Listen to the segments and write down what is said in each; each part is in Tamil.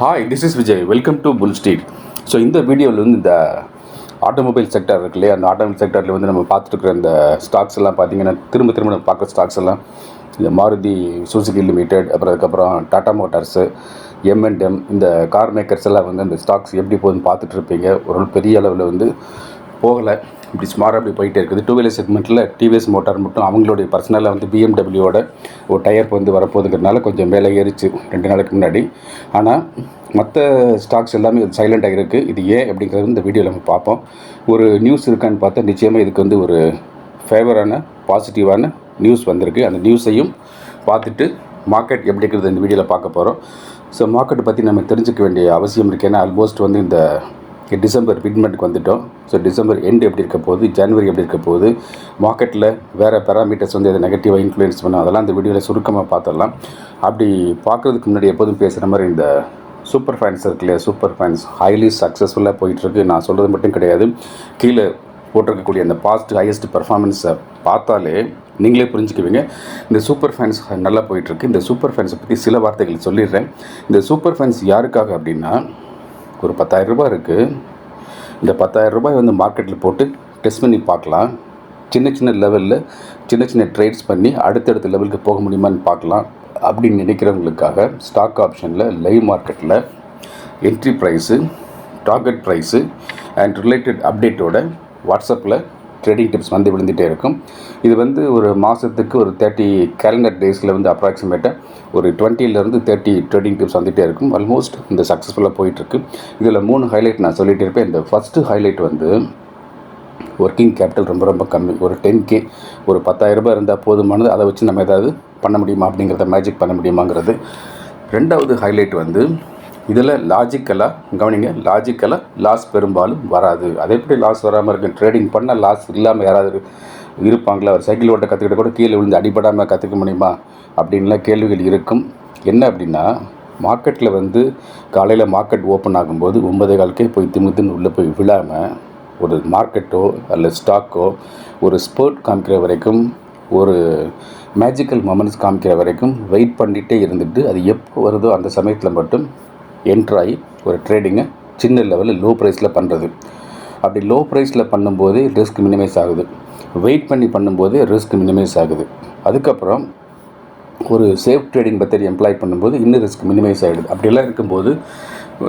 Hi, this is Vijay. Welcome to bullsStreet. So இந்த வீடியோவில் வந்து இந்த ஆட்டோமொபைல் செக்டர் இருக்கு இல்லையா, அந்த ஆட்டோமொபைல் செக்டரில் வந்து நம்ம பார்த்துட்டு இந்த ஸ்டாக்ஸ் எல்லாம் பார்த்தீங்கன்னா திரும்ப நம்ம பார்க்குற ஸ்டாக்ஸ் எல்லாம் இந்த மாருதி சுசுகி லிமிடெட், அதுக்கப்புறம் டாடா மோட்டார்ஸு, எம்என்எம், இந்த கார் மேக்கர்ஸ் எல்லாம் வந்து அந்த ஸ்டாக்ஸ் எப்படி போகுதுன்னு பார்த்துட்டு இருப்பீங்க. ஒரு பெரிய அளவில் வந்து போகலை, இப்படி ஸ்மாராக அப்படி போயிட்டே இருக்குது. டூ வீலர் செக்மெண்ட்டில் டிவிஎஸ் மோட்டார் மட்டும் அவங்களுடைய பர்சனலாக வந்து பிஎம்டபிள்யூவோட ஒரு டயர் வந்து வரப்போகுதுங்கிறதுனால கொஞ்சம் மேலே ஏறிச்சு 2 நாளுக்கு முன்னாடி. ஆனால் மற்ற ஸ்டாக்ஸ் எல்லாமே சைலண்டாக இருக்குது. இது ஏன் அப்படிங்கிறது இந்த வீடியோவில் நம்ம பார்ப்போம். ஒரு நியூஸ் இருக்கான்னு பார்த்தா நிச்சயமாக இதுக்கு வந்து ஒரு ஃபேவரான பாசிட்டிவான நியூஸ் வந்திருக்கு. அந்த நியூஸையும் பார்த்துட்டு மார்க்கெட் எப்படி இருக்கிறது இந்த வீடியோவில் பார்க்க போகிறோம். ஸோ மார்க்கெட்டை பற்றி நம்ம தெரிஞ்சுக்க வேண்டிய அவசியம் இருக்குது. ஏன்னா ஆல்மோஸ்ட் வந்து இந்த டிசம்பர் மிட்மண்ட்டுக்கு வந்துவிட்டோம். ஸோ டிசம்பர் எண்டு எப்படி இருக்க போகுது, ஜனவரி எப்படி இருக்க போகுது, மார்க்கெட்டில் வேறு பேராமீட்டர்ஸ் வந்து அதை நெகட்டிவாக இன்ஃப்ளூயன்ஸ் பண்ணோம், அதெல்லாம் இந்த வீடியோவில் சுருக்கமாக பார்த்துடலாம். அப்படி பார்க்குறதுக்கு முன்னாடி எப்போதும் பேசுகிற மாதிரி இந்த சூப்பர் ஃபைன்ஸ் இருக்கு இல்லையா, சூப்பர் ஃபைன்ஸ் ஹைலி சக்ஸஸ்ஃபுல்லாக போயிட்டுருக்கு. நான் சொல்கிறது மட்டும் கிடையாது, கீழே போட்டிருக்கக்கூடிய அந்த பாஸ்ட் ஹையஸ்ட் பர்ஃபார்மன்ஸை பார்த்தாலே நீங்களே புரிஞ்சுக்குவீங்க இந்த சூப்பர் ஃபைன்ஸ் நல்லா போயிட்டுருக்கு. இந்த சூப்பர் ஃபைன்ஸை பற்றி சில வார்த்தைகள் சொல்லிடுறேன். இந்த சூப்பர் ஃபைன்ஸ் யாருக்காக அப்படின்னா, ஒரு 10,000 ரூபாய் இருக்குது. இந்த 10,000 ரூபாய் வந்து மார்க்கெட்டில் போட்டு டெஸ்ட் பண்ணி பார்க்கலாம். சின்ன லெவலில் சின்ன ட்ரேட்ஸ் பண்ணி அடுத்தடுத்த லெவலுக்கு போக முடியுமான்னு பார்க்கலாம் அப்படின்னு நினைக்கிறவங்களுக்காக ஸ்டாக் ஆப்ஷனில் லைவ் மார்க்கெட்டில் entry price, target price and related அப்டேட்டோட வாட்ஸ்அப்பில் ட்ரேடிங் டிப்ஸ் வந்து விழுந்துகிட்டே இருக்கும். இது வந்து ஒரு மாதத்துக்கு ஒரு 30 கேலண்டர் டேஸில் வந்து அப்ராக்சிமேட்டாக ஒரு 20 to 30 ட்ரேடிங் டிப்ஸ் வந்துகிட்டே இருக்கும். ஆல்மோஸ்ட் இந்த சக்ஸஸ்ஃபுல்லாக போயிட்டுருக்கு. இதில் 3 ஹைலைட் நான் சொல்லிகிட்டே இருப்பேன். இந்த ஃபஸ்ட்டு ஹைலைட் வந்து ஒர்க்கிங் கேபிட்டல் ரொம்ப கம்மி. ஒரு 10K, ஒரு 10,000 ரூபாய் இருந்தால் போதுமானது. அதை வச்சு நம்ம ஏதாவது பண்ண முடியுமா அப்படிங்கிறத, மேஜிக் பண்ண முடியுமாங்கிறது. 2வது ஹைலைட் வந்து இதில் லாஜிக்கலாக கவனிங்க, லாஜிக்கலாக லாஸ் பெரும்பாலும் வராது. அது எப்படி லாஸ் வராமல் இருக்குது? ட்ரேடிங் பண்ணால் லாஸ் இல்லாமல் யாராவது இருப்பாங்களா? ஒரு சைக்கிள் ஓட்ட கற்றுக்கிட்ட கூட கீழே விழுந்து அடிபடாமல் கற்றுக்க முடியுமா அப்படின்லாம் கேள்விகள் இருக்கும். என்ன அப்படின்னா, மார்க்கெட்டில் வந்து காலையில் மார்க்கெட் ஓப்பன் ஆகும்போது 9:15 போய் திமுத்துன்னு உள்ளே போய் விழாமல், ஒரு மார்க்கெட்டோ அல்ல ஸ்டாக்கோ ஒரு ஸ்போர்ட் காமிக்கிற வரைக்கும், ஒரு மேஜிக்கல் மொமெண்ட்ஸ் காமிக்கிற வரைக்கும் வெயிட் பண்ணிகிட்டே இருந்துட்டு அது எப்போ வருதோ அந்த சமயத்தில் மட்டும் என்ட்ராகி ஒரு ட்ரேடிங்கை சின்ன லெவலில் லோ ப்ரைஸில் பண்ணுறது. அப்படி லோ ப்ரைஸில் பண்ணும்போது ரிஸ்க் மினிமைஸ் ஆகுது, வெயிட் பண்ணி பண்ணும்போது ரிஸ்க் மினிமைஸ் ஆகுது. அதுக்கப்புறம் ஒரு சேஃப் ட்ரேடிங் மெத்தட் எம்ப்ளாய் பண்ணும்போது இன்னும் ரிஸ்க் மினிமைஸ் ஆகிடுது. அப்படியெல்லாம் இருக்கும்போது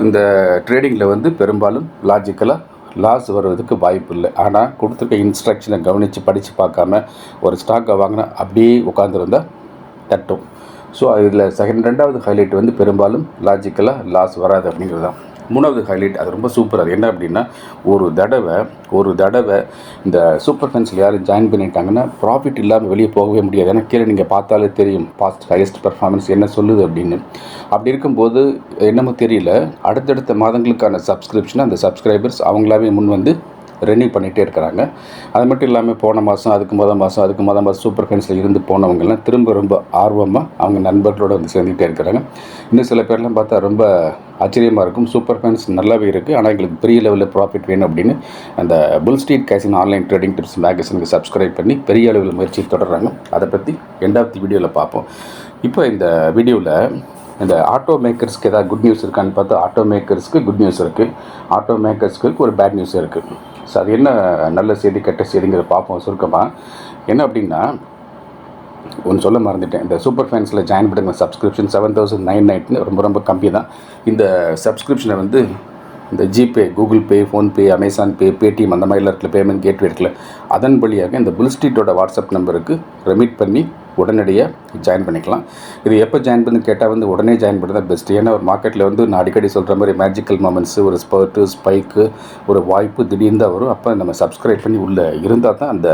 இந்த ட்ரேடிங்கில் வந்து பெரும்பாலும் லாஜிக்கலாக லாஸ் வருவதுக்கு வாய்ப்பு இல்லை. ஆனால் கொடுத்துருக்க இன்ஸ்ட்ரக்ஷனை கவனித்து படித்து பார்க்காம ஒரு ஸ்டாக்கை வாங்கினா அப்படியே உட்காந்துருந்தால் தட்டும். ஸோ இதில் 2வது ஹைலைட் வந்து பெரும்பாலும் லாஜிக்கலாக லாஸ் வராது அப்படிங்கிறது தான். 3வது ஹைலைட் அது ரொம்ப சூப்பர். அது என்ன அப்படின்னா, ஒரு தடவை இந்த சூப்பர் ஃபைன்ஸில் யாரும் ஜாயின் பண்ணிட்டாங்கன்னா ப்ராஃபிட் இல்லாமல் வெளியே போகவே முடியாது. ஏன்னா கீழே நீங்கள் பார்த்தாலே தெரியும் பாஸ்ட் ஹையஸ்ட் பர்ஃபார்மன்ஸ் என்ன சொல்லுது அப்படின்னு. அப்படி இருக்கும்போது என்னமோ தெரியல, அடுத்தடுத்த மாதங்களுக்கான சப்ஸ்கிரிப்ஷன் அந்த சப்ஸ்கிரைபர்ஸ் அவங்களாவே முன் வந்து ரெனியூ பண்ணிகிட்டே இருக்கிறாங்க. அது மட்டும் இல்லாமல் போன மாதம், அதுக்கு மொதல் மாதம் சூப்பர் ஃபைன்ஸில் இருந்து போனவங்கெல்லாம் திரும்ப ரொம்ப ஆர்வமாக அவங்க நண்பர்களோடு வந்து சேர்ந்துகிட்டே இருக்கிறாங்க. இன்னும் சில பேர்லாம் பார்த்தா ரொம்ப ஆச்சரியமாக இருக்கும். சூப்பர் ஃபைன்ஸ் நல்லாவே இருக்குது, ஆனால் எங்களுக்கு பெரிய லெவலில் ப்ராஃபிட் வேணும் அப்படின்னு அந்த bullsStreet கேசின் ஆன்லைன் ட்ரேடிங் டிப்ஸ் மேகசினுக்கு சப்ஸ்கிரைப் பண்ணி பெரிய அளவில் முயற்சி தொடர்றாங்க. அதை பற்றி எண்டாவது வீடியோவில் பார்ப்போம். இப்போ இந்த வீடியோவில் இந்த ஆட்டோ மேக்கர்ஸ்க்கு ஏதாவது குட் நியூஸ் இருக்கான்னு பார்த்தா, ஆட்டோ மேக்கர்ஸ்க்கு குட் நியூஸ் இருக்குது, ஆட்டோ மேக்கர்ஸ்க்கு ஒரு பேட் நியூஸ் இருக்குது. ஸோ அது என்ன நல்ல செய்தி கெட்ட செய்திங்கிறத பார்ப்போம் சுருக்கமாக. என்ன அப்படின்னா, ஒன்று சொல்ல மறந்துட்டேன். இந்த சூப்பர் ஃபைன்ஸில் ஜாயின் பண்ணுற சப்ஸ்கிரிப்ஷன் 7,990 ரொம்ப கம்மி தான். இந்த சப்ஸ்கிரிப்ஷனை வந்து இந்த GPay, Google Pay, PhonePe, Amazon Pay, Paytm அந்த மாதிரிலாம் இருக்குல்ல, பேமெண்ட் கேட்வே இருக்குல்ல, அதன் வழியாக இந்த bullsStreetோட வாட்ஸ்அப் நம்பருக்கு ரெமிட் பண்ணி உடனடியாக ஜாயின் பண்ணிக்கலாம். இது எப்போ ஜாயின் பண்ணி கேட்டால் வந்து உடனே ஜாயின் பண்ணி தான் பெஸ்ட்டு. ஏன்னா ஒரு மார்க்கெட்டில் வந்து நான் அடிக்கடி சொல்கிற மாதிரி மேஜிக்கல் மொமெண்ட்ஸு, ஒரு ஸ்பர்ட்டு, ஸ்பைக்கு, ஒரு வாய்ப்பு திடீர்னு தான் வரும். அப்போ நம்ம சப்ஸ்கிரைப் பண்ணி உள்ளே இருந்தால் தான் அந்த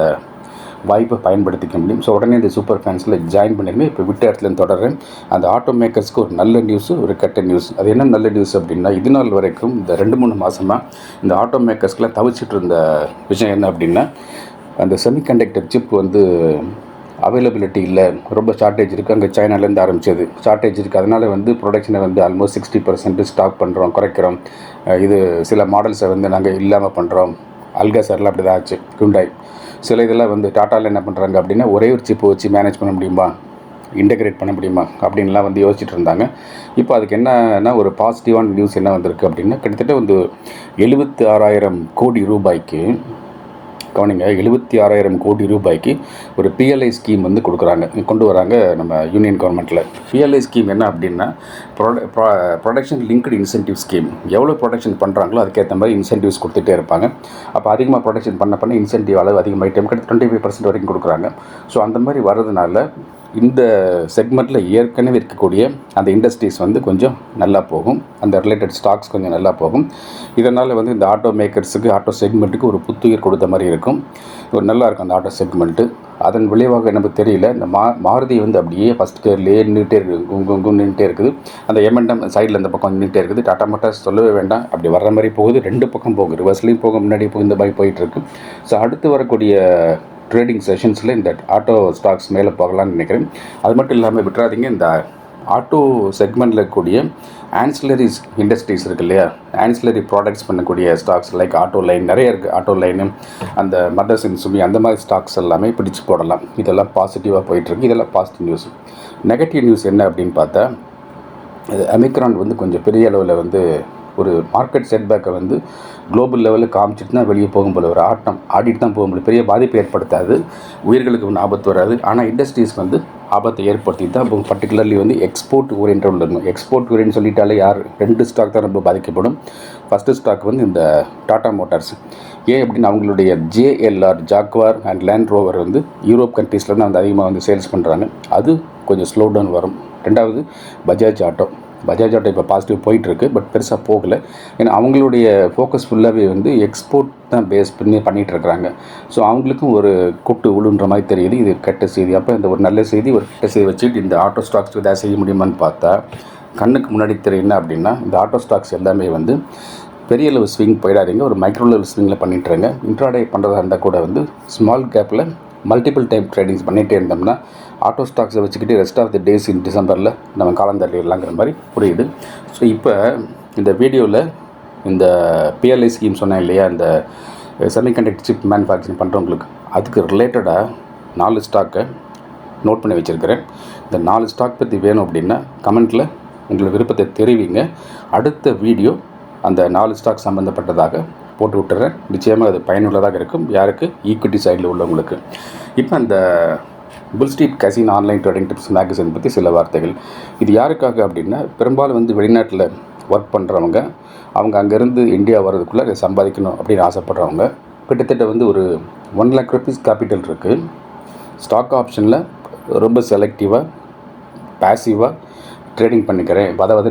வாய்ப்பை பயன்படுத்திக்க முடியும். ஸோ உடனே இந்த சூப்பர் ஃபைன்ஸில் ஜாயின் பண்ணிடுங்க. இப்போ விட்ட இடத்துல தொடர்றேன். அந்த ஆட்டோ மேக்கர்ஸ்க்கு ஒரு நல்ல நியூஸு, ஒரு கெட்ட நியூஸ். அது என்ன நல்ல நியூஸ் அப்படின்னா, இது நாள் வரைக்கும் இந்த 2-3 மாதமாக இந்த ஆட்டோ மேக்கர்ஸ்க்கெலாம் தவிச்சிட்டு இருந்த விஷயம் என்ன அப்படின்னா, அந்த செமிகண்டக்டர் சிப் வந்து அவைலபிலிட்டி இல்லை, ரொம்ப ஷார்ட்டேஜ் இருக்குது. அங்கே சைனாலேருந்து ஆரம்பிச்சது ஷார்ட்டேஜ் இருக்குது. அதனால் வந்து ப்ரொடக்ஷனை வந்து ஆல்மோஸ்ட் 60% ஸ்டாப் பண்ணுறோம், குறைக்கிறோம். இது சில மாடல்ஸை வந்து நாங்கள் இல்லாமல் பண்ணுறோம். அல்காசர்லாம் அப்படி தான் ஆச்சு. ஹுண்டாய் சில இதெல்லாம் வந்து டாட்டாவில் என்ன பண்ணுறாங்க அப்படின்னா, ஒரே ஒரு சிப்பை வச்சு மேனேஜ் பண்ண முடியுமா, இன்டகிரேட் பண்ண முடியுமா அப்படின்லாம் வந்து யோசிச்சுட்டு இருந்தாங்க. இப்போ அதுக்கு என்னன்னா ஒரு பாசிட்டிவான நியூஸ் என்ன வந்திருக்கு அப்படின்னா, கிட்டத்தட்ட வந்து 76,000 கோடி ரூபாய்க்கு கவனிங்க, 76,000 கோடி ரூபாய்க்கு ஒரு பிஎல்ஐ ஸ்கீம் வந்து கொண்டு வராங்க நம்ம யூனியன் கவர்மெண்ட்டில். பிஎல்ஐ ஸ்கீம் என்ன அப்படின்னா, ப்ரொடக்ஷன் லிங்க்டு இன்சென்டிவ் ஸ்கீம். எவ்வளோ ப்ரொடக்ஷன் பண்ணுறாங்களோ அதுக்கேற்ற மாதிரி இன்சென்டிவ்ஸ் கொடுத்துட்டே இருப்பாங்க. அப்போ அதிகமாக ப்ரொடக்ஷன் பண்ண இன்சென்டிவ் அளவு அதிகமாகிட்டே கிட்ட 25% வரைக்கும் கொடுக்குறாங்க. ஸோ அந்த மாதிரி வர்றதுனால இந்த செக்மெண்ட்டில் ஏற்கனவே இருக்கக்கூடிய அந்த இண்டஸ்ட்ரீஸ் வந்து கொஞ்சம் நல்லா போகும், அந்த ரிலேட்டட் ஸ்டாக்ஸ் கொஞ்சம் நல்லா போகும். இதனால் வந்து இந்த ஆட்டோ மேக்கர்ஸுக்கு, ஆட்டோ செக்மெண்ட்டுக்கு ஒரு புத்துயிர் கொடுத்த மாதிரி இருக்கும். ஒரு நல்லா இருக்கும் அந்த ஆட்டோ செக்மெண்ட்டு. அதன் விளைவாக நமக்கு தெரியல, இந்த மாருதி வந்து அப்படியே ஃபஸ்ட் கியர்லேயே நின்றுட்டே இருக்குது, நின்றுட்டே இருக்குது. அந்த எம்என்டம் சைடில் இந்த பக்கம் நின்றுட்டே இருக்குது. டாடா மோட்டார்ஸ் சொல்லவே வேண்டாம், அப்படி வர்ற மாதிரி போகுது, 2 பக்கம் போகுது, ரிவர்ஸ்லேயும் போகும், முன்னாடி போகும், இந்த மாதிரி போயிட்டுருக்கு. ஸோ அடுத்து வரக்கூடிய ட்ரேடிங் செஷன்ஸில் இந்த ஆட்டோ ஸ்டாக்ஸ் மேலே போகலான்னு நினைக்கிறேன். அது மட்டும் இல்லாமல் விட்டுறாதீங்க, இந்த ஆட்டோ செக்மெண்ட்டில் இருக்கக்கூடிய ஆன்சிலரிஸ் இண்டஸ்ட்ரீஸ் இருக்குது இல்லையா, ஆன்சிலரி ப்ராடக்ட்ஸ் பண்ணக்கூடிய ஸ்டாக்ஸ் லைக் ஆட்டோ லைன் நிறைய இருக்குது. ஆட்டோ லைனு, அந்த மதர்ஸ் இன் சுமி, அந்த மாதிரி ஸ்டாக்ஸ் எல்லாமே பிடிச்சு போடலாம். இதெல்லாம் பாசிட்டிவாக போயிட்டுருக்கு. இதெல்லாம் பாசிட்டிவ் நியூஸ். நெகட்டிவ் நியூஸ் என்ன அப்படின்னு பார்த்தா, ஒமிக்ரான் வந்து கொஞ்சம் பெரிய அளவில் வந்து ஒரு மார்க்கெட் செட்பேக்கை வந்து குளோபல் லெவலில் காமிச்சிட்டு தான் வெளியே போகும்போது ஒரு ஆடிட்டு தான் போகும்போது பெரிய பாதிப்பு ஏற்படுத்தாது, உயிர்களுக்கு ஒன்றும் ஆபத்து வராது. ஆனால் இண்டஸ்ட்ரீஸ் வந்து ஆபத்தை ஏற்படுத்தி தான் இப்போ பர்டிகுலர்லி வந்து எக்ஸ்போர்ட் ஓரியன்ட் இருக்கணும். எக்ஸ்போர்ட் ஓரியன்ட் சொல்லிட்டாலே 2 ஸ்டாக் தான் ரொம்ப பாதிக்கப்படும். ஃபஸ்ட்டு ஸ்டாக் வந்து இந்த டாடா மோட்டார்ஸ். ஏன் அப்படின்னு, அவங்களுடைய JLR Jaguar and land rover வந்து யூரோப் கண்ட்ரீஸில் தான் வந்து அதிகமாக வந்து சேல்ஸ் பண்ணுறாங்க. அது கொஞ்சம் ஸ்லோ டவுன் வரும். 2வது பஜாஜ் ஆட்டோ இப்போ பாசிட்டிவ் போயிட்டுருக்கு, பட் பெருசாக போகலை. ஏன்னா அவங்களுடைய ஃபோக்கஸ் ஃபுல்லாகவே வந்து எக்ஸ்போர்ட் தான் பேஸ் பண்ணி பண்ணிகிட்ருக்குறாங்க. ஸோ அவங்களுக்கும் ஒரு கொட்டு உழுன்ற மாதிரி தெரியுது. இது கெட்ட செய்தி. அப்போ இந்த ஒரு நல்ல செய்தி, ஒரு கெட்ட செய்தி வச்சுட்டு இந்த ஆட்டோ ஸ்டாக்ஸ் எதாவது செய்ய முடியுமான்னு பார்த்தா, கண்ணுக்கு முன்னாடி தெரியும் என்ன அப்படின்னா, இந்த ஆட்டோ ஸ்டாக்ஸ் எல்லாமே வந்து பெரிய லெவல் ஸ்விங் போயிடாதீங்க, ஒரு மைக்ரோ லெவல் ஸ்விங்கில் பண்ணிட்டுருங்க. இன்ட்ராடே பண்ணுறதா இருந்தால் கூட வந்து ஸ்மால் கேப்பில் மல்டிபிள் டைம் ட்ரேடிங்ஸ் பண்ணிகிட்டே இருந்தோம்னா ஆட்டோ ஸ்டாக்ஸை வச்சுக்கிட்டு rest of the days in டிசம்பரில் நம்ம காலம் தள்ளிடலாங்கிற மாதிரி புரியுது. ஸோ இப்போ இந்த வீடியோவில் இந்த பிஎல்ஐ ஸ்கீம் சொன்னேன் இல்லையா, இந்த செமிகண்டக்டர் சிப் மேனுஃபேக்சரிங் பண்ணுறவங்களுக்கு, அதுக்கு ரிலேட்டடாக 4 ஸ்டாக்கை நோட் பண்ணி வச்சுருக்கிறேன். இந்த 4 ஸ்டாக் பற்றி வேணும் அப்படின்னா கமெண்ட்டில் உங்களை விருப்பத்தை தெரிவிங்க. அடுத்த வீடியோ அந்த 4 ஸ்டாக் சம்மந்தப்பட்டதாக போட்டு விட்டுறேன். நிச்சயமாக அது பயனுள்ளதாக இருக்கும். யாருக்கு? ஈக்விட்டி சைடில் உள்ளவங்களுக்கு. இப்போ அந்த புல்ஸ்ட்ரீட் கசின் ஆன்லைன் ட்ரேடிங் டிப்ஸ் மேகசின் பற்றி சில வார்த்தைகள். இது யாருக்காக அப்படின்னா, பெரும்பாலும் வந்து வெளிநாட்டில் ஒர்க் பண்ணுறவங்க, அவங்க அங்கேருந்து இந்தியா வர்றதுக்குள்ளே அதை சம்பாதிக்கணும் அப்படின்னு ஆசைப்படுறவங்க, கிட்டத்தட்ட வந்து ஒரு 1 lakh rupees கேபிட்டல் இருக்குது. ஸ்டாக் ஆப்ஷனில் ரொம்ப செலக்டிவாக பேசிவாக ட்ரேடிங் பண்ணிக்கிறேன்,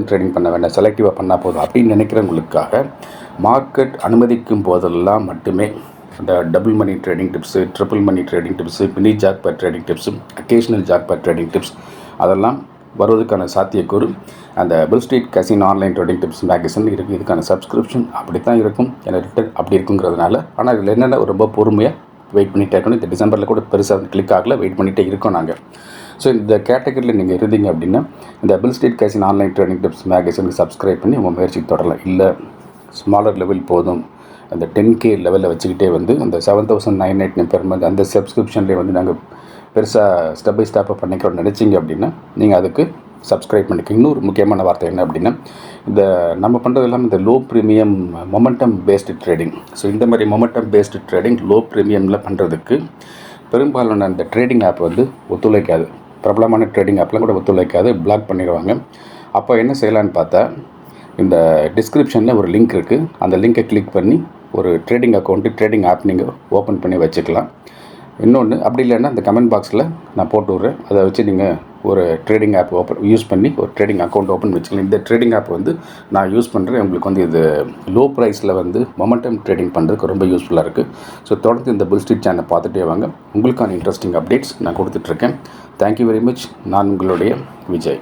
ட்ரேடிங் பண்ண வேண்டாம், செலக்டிவாக பண்ணால் போதும் அப்படின்னு நினைக்கிறவங்களுக்காக மார்க்கெட் அனுமதிக்கும் போதெல்லாம் மட்டுமே இந்த double money trading tips, triple money trading tips, mini jackpot trading tips, occasional jackpot trading tips அதெல்லாம் வருவதற்கான சாத்தியக்கூறு அந்த புல்ஸ்ட்ரீட் கசின் ஆன்லைன் ட்ரேடிங் டிப்ஸ் மேகசின் இருக்குது. இதுக்கான சப்ஸ்கிரிப்ஷன் அப்படி தான் இருக்கும், எனக்கு ரிட்டர்ன் அப்படி இருக்குங்கிறதுனால. ஆனால் இதில் என்னென்ன ரொம்ப பொறுமையாக வெயிட் பண்ணிகிட்டே இருக்கணும். இந்த டிசம்பரில் கூட பெருசாக கிளிக் ஆகலை, வெயிட் பண்ணிகிட்டே இருக்கோம் நாங்கள். ஸோ இந்த கேட்டகரியில் நீங்கள் இருந்தீங்க அப்படின்னா இந்த புல்ஸ்ட்ரீட் கசின் ஆன்லைன் ட்ரேடிங் டிப்ஸ் மேகசினுக்கு சப்ஸ்கிரைப் பண்ணி உங்கள் முயற்சிக்கு தொடரலாம். இல்லை ஸ்மாலர் லெவல் போதும், அந்த 10K லெவலில் வச்சுக்கிட்டே வந்து அந்த 7,989 பெர் மந்த் அந்த சப்ஸ்கிரிப்ஷன்லேயே வந்து நாங்கள் பெருசாக ஸ்டெப் பை ஸ்டெப்பாக பண்ணிக்கிறோம்னு நினச்சிங்க அப்படின்னா நீங்கள் அதுக்கு சப்ஸ்கிரைப் பண்ணிக்க. இன்னொரு முக்கியமான வார்த்தை என்ன அப்படின்னா, இந்த நம்ம பண்ணுறது எல்லாமே இந்த low premium momentum based trading. So இந்த மாதிரி மொமெண்டம் பேஸ்டு ட்ரேடிங் லோ ப்ரீமியமில் பண்ணுறதுக்கு பெரும்பாலான அந்த ட்ரேடிங் ஆப் வந்து ஒத்துழைக்காது. பிரபலமான ட்ரேடிங் ஆப்லாம் கூட ஒத்துழைக்காது, பிளாக் பண்ணிடுவாங்க. அப்போ என்ன செய்யலான்னு பார்த்தா, இந்த டிஸ்கிரிப்ஷனில் ஒரு லிங்க் இருக்குது, அந்த லிங்கை கிளிக் பண்ணி ஒரு ட்ரேடிங் அக்கௌண்ட்டு, ட்ரேடிங் ஆப் நீங்கள் ஓப்பன் பண்ணி வச்சுக்கலாம். இன்னொன்று, அப்படி இல்லைன்னா இந்த கமெண்ட் பாக்ஸில் நான் போட்டு விட்றேன், அதை வச்சு நீங்கள் ஒரு ட்ரேடிங் ஆப் யூஸ் பண்ணி ஒரு ட்ரேடிங் அக்கௌண்ட் ஓப்பன் வச்சுக்கலாம். இந்த ட்ரேடிங் ஆப் வந்து நான் யூஸ் பண்ணுறேன். உங்களுக்கு வந்து இது லோ ப்ரைஸில் வந்து மொமெண்டம் ட்ரேடிங் பண்ணுறதுக்கு ரொம்ப யூஸ்ஃபுல்லாக இருக்குது. ஸோ தொடர்ந்து இந்த புல்ஸ்ட்ரீட் சேனலை பார்த்துட்டே வாங்க, உங்களுக்கான இன்ட்ரெஸ்டிங் அப்டேட்ஸ் நான் கொடுத்துட்ருக்கேன். Thank you very much. நான் உங்களுடைய விஜய்.